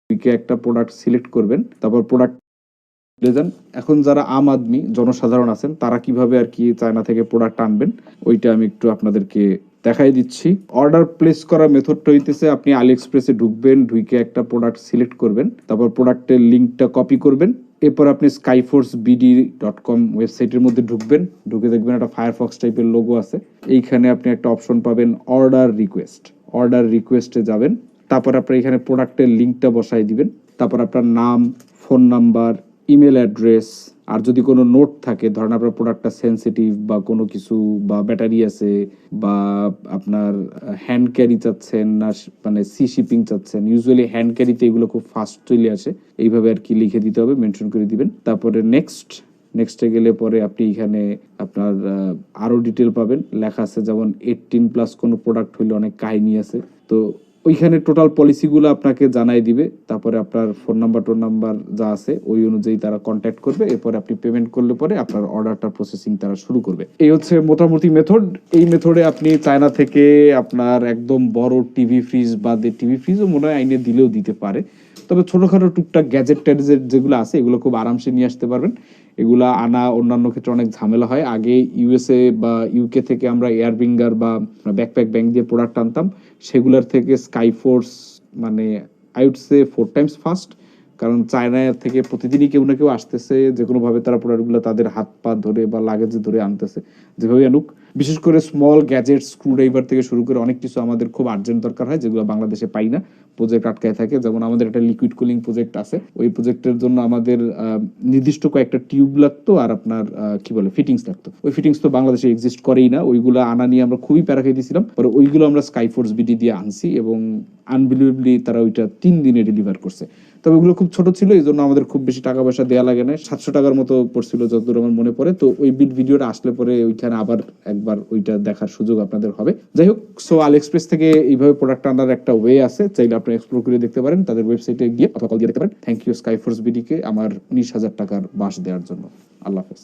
উইকে একটা product select করবেন, তারপর প্রোডাক্ট যান। এখন যারা আম আদমি জনসাধারণ আছেন তারা কিভাবে আর কি চায়না থেকে প্রোডাক্ট আনবেন ওইটা আমি একটু আপনাদেরকে দেখাই দিচ্ছি। অর্ডার প্লেস করার মেথডটা হইতেছে আপনি আলি এক্সপ্রেসে ঢুকবেন, ঢুকে একটা প্রোডাক্ট সিলেক্ট করবেন, তারপর প্রোডাক্টের লিঙ্কটা কপি করবেন, এরপর আপনি skyforcebd.com ওয়েবসাইটের মধ্যে ঢুকবেন, ঢুকে দেখবেন একটা ফায়ারফক্স টাইপের লোগো আছে, এইখানে আপনি একটা অপশন পাবেন অর্ডার রিকোয়েস্ট। অর্ডার রিকোয়েস্টে যাবেন, তারপর আপনার এখানে প্রোডাক্টের লিঙ্কটা বসাই দিবেন, তারপর আপনার নাম, ফোন নাম্বার, ইমেল অ্যাড্রেস, আর যদি কোনো নোট থাকে, ধরেন আপনার প্রোডাক্টটা সেন্সিটিভ বা কোনো কিছু, বা ব্যাটারি আছে, বা আপনার হ্যান্ড ক্যারি চাচ্ছেন না মানে সি শিপিং চাচ্ছেন, ইউজুয়ালি হ্যান্ড ক্যারিতে এগুলো খুব ফাস্ট চলে আসে, এইভাবে আর কি লিখে দিতে হবে, মেনশন করে দিবেন। তারপরে নেক্সটে গেলে পরে আপনি এখানে আপনার আরও ডিটেল পাবেন, লেখা আছে যেমন 18+ কোনো প্রোডাক্ট হলে অনেক কাহিনী আছে, তো ওইখানে টোটাল পলিসিগুলো আপনাকে জানাই দিবে। তারপরে আপনার ফোন নাম্বার যা আছে ওই অনুযায়ী তারা কন্ট্যাক্ট করবে, এরপরে আপনি পেমেন্ট করলে পরে আপনার অর্ডারটা প্রসেসিং তারা শুরু করবে। এই হচ্ছে মোটামুটি মেথড। এই মেথডে আপনি চায়না থেকে আপনার একদম বড় টিভি ফ্রিজ বাদে, টিভি ফ্রিজও মনে হয় আইনে দিলেও দিতে পারে, তবে ছোটখাটো টুকটাক গ্যাজেট ট্যাজেট যেগুলো আছে এগুলো খুব আরামসে নিয়ে আসতে পারবেন। এগুলা আনা অন্যান্য ক্ষেত্রে অনেক ঝামেলা হয়। আগে ইউএসএ বা ইউকে থেকে আমরা এয়ারবিঙ্গার বা ব্যাকপ্যাক ব্যাংক দিয়ে প্রোডাক্ট আনতাম, সেগুলোর থেকে স্কাইফোর্স মানে I would say 4 times fast, কারণ চায়না থেকে প্রতিদিনই কেউ না কেউ আসতেছে, যে কোনোভাবে তারা প্রোডাক্টগুলো তাদের হাত পা ধরে বা লাগেজে ধরে আনতেছে, যেভাবে আনুক। বিশেষ করে স্মল গ্যাজেট, স্ক্রুড্রাইভার থেকে শুরু করে অনেক কিছু আমাদের খুব আর্জেন্ট দরকার হয়, যেগুলো বাংলাদেশে পাই না, প্রজেক্ট আটকায় থাকে। যেমন আমাদের একটা লিকুইড কুলিং প্রজেক্ট আছে, ওই প্রজেক্টের জন্য আমাদের নির্দিষ্ট কয়েকটা টিউব লাগতো, আর আপনার কি বলে ফিটিংস লাগতো। ওই ফিটিংস তো বাংলাদেশে এক্সিস্ট করেই না, ওইগুলো আনা নিয়ে আমরা খুবই প্যারা খেয়ে দিয়েছিলাম, পরে ওইগুলো আমরা স্কাইফোর্স বিডি দিয়ে আনছি এবং আনবিলিভেবলি তারা ওইটা 3 দিনে ডেলিভার করছে। তবে ওগুলো খুব ছোট ছিল, এই জন্য আমাদের খুব বেশি টাকা পয়সা দেওয়া লাগে না, 700 টাকার মতো পড়ছিল যতদূর আমার মনে পড়ে। তো ওই ভিডিওটা আসলে পরে ওইখানে আবার একবার ওইটা দেখার সুযোগ আপনাদের হবে। যাই হোক, সো আলি এক্সপ্রেস থেকে এইভাবে প্রোডাক্ট আনার একটা ওয়ে আছে, চাইলে আপনি এক্সপ্লোর করে দেখতে পারেন, তাদের ওয়েবসাইটে গিয়ে অথবা কল দিয়ে দেখতে পারেন। থ্যাংক ইউ স্কাইফোর্স বিডি কে আমার 19,000 টাকার বাস দেওয়ার জন্য। আল্লাহ হাফেজ।